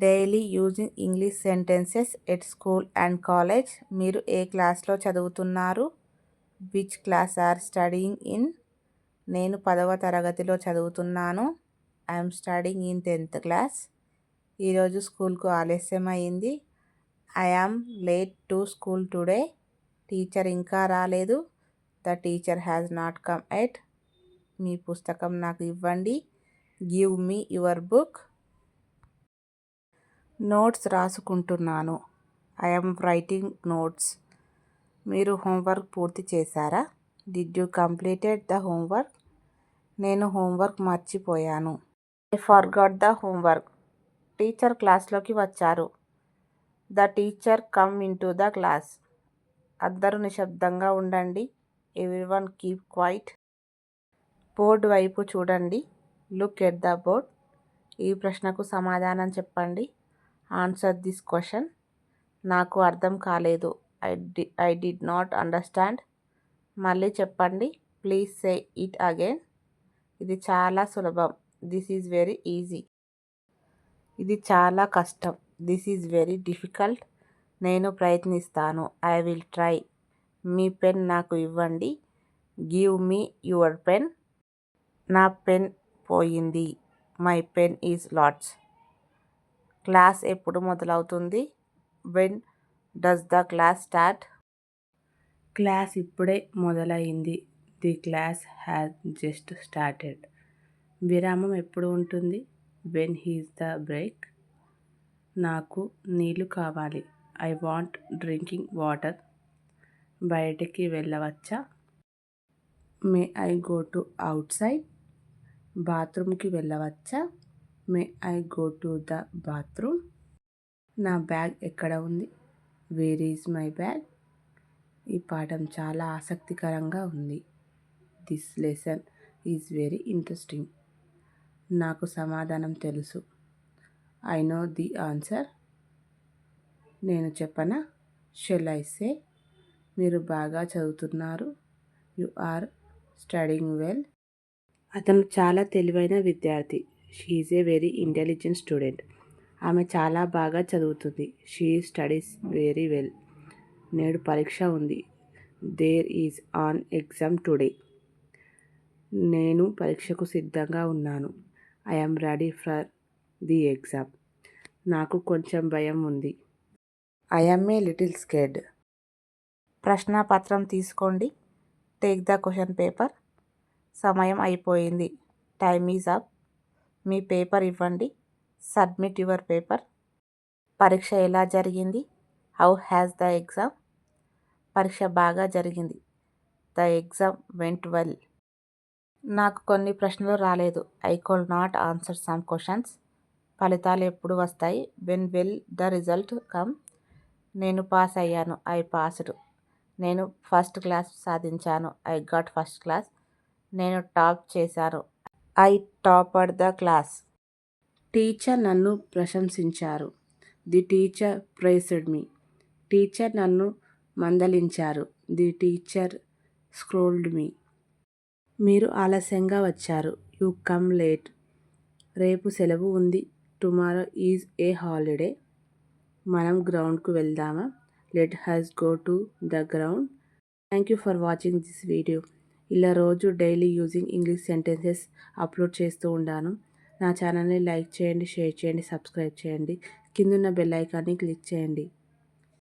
Daily using English sentences at school and college. మీరు ఏ క్లాస్లో చదువుతున్నారు? Which class are studying in? నేను 10వ తరగతిలో చదువుతున్నాను. I'm studying in 10th class. ఈరోజు స్కూల్కు ఆలస్యం అయింది. I am late to school today. Teacher ఇంకా రాలేదు. The teacher has not come yet. మీ పుస్తకం నాకు ఇవ్వండి. Give me your book. Notes రాసుకుంటున్నాను. I'm writing notes. మీరు హోంవర్క్ పూర్తి చేశారా? Did you completed the homework? నేను హోంవర్క్ మర్చిపోయాను. I forgot the homework. Teacher క్లాస్లోకి వచ్చారు. The teacher come into the class. అందరూ నిశ్శబ్దంగా ఉండండి. Everyone keep quiet. బోర్డు వైపు చూడండి. Look at the board. ఈ ప్రశ్నకు సమాధానం చెప్పండి. Answer this question. నాకు అర్థం కాలేదు. I did not understand. మళ్ళీ చెప్పండి. Please say it again. ఇది చాలా సులభం. This is very easy. ఇది చాలా కష్టం. This is very difficult. నేను ప్రయత్నిస్తాను. I will try. మీ పెన్ నాకు ఇవ్వండి. Give me your pen. నా పెన్ పోయింది. మై పెన్ ఈజ్ లాట్స్. క్లాస్ ఎప్పుడు మొదలవుతుంది? When does the class start? Class ఇప్పుడే మొదలైంది. The class has just started. విరామం ఎప్పుడు ఉంటుంది? When is the break? నాకు నీళ్లు కావాలి. I want drinking water. బయటికి వెళ్ళవచ్చా? May I go to outside? బాత్రూమ్కి వెళ్ళవచ్చా? May I go to the bathroom? నా బ్యాగ్ ఎక్కడ ఉంది? Where is my bag? ఈ పాఠం చాలా ఆసక్తికరంగా ఉంది. This lesson is very interesting. నాకు సమాధానం తెలుసు. I know the answer. నేను చెప్పనా? Shall I say? మీరు బాగా చదువుతున్నారు. You are studying well. అతను చాలా తెలివైన విద్యార్థి. She is a very intelligent student. ఆమె చాలా బాగా చదువుతుంది. She studies very well. నేడు పరీక్ష ఉంది. There is an exam today. నేను పరీక్షకు సిద్ధంగా ఉన్నాను. I am ready for the exam. నాకు కొంచెం భయం ఉంది. I am a little scared. ప్రశ్నాపత్రం తీసుకోండి. Take the question paper. సమయం అయిపోయింది. Time is up. మీ పేపర్ ఇవ్వండి. Submit your paper. పరీక్ష ఎలా జరిగింది? How has the exam? పరీక్ష బాగా జరిగింది. The exam went well. నాకు కొన్ని ప్రశ్నలు రాలేదు. I could not answer some questions. ఫలితాలు ఎప్పుడు వస్తాయి? When will the result come? నేను పాస్ అయ్యాను. I passed. నేను ఫస్ట్ క్లాస్ సాధించాను. I got first class. నేను టాప్ చేశాను. I toppered the class. Teacher నన్ను ప్రశంసించారు. The teacher praised me. Teacher నన్ను మందలించారు. The teacher scolded me. మీరు ఆలస్యంగా వచ్చారు. You come late. రేపు సెలవు ఉంది. Tomorrow is a holiday. మనం గ్రౌండ్కు వెళ్దామా? Let us go to the ground. Thank you for watching this video. ఇలా రోజు daily using English sentences upload చేస్తూ ఉంటాను. నా ఛానల్ని లైక్ చేయండి, షేర్ చేయండి, సబ్స్క్రైబ్ చేయండి. కిందున్న బెల్ ఐకాన్ని క్లిక్ చేయండి.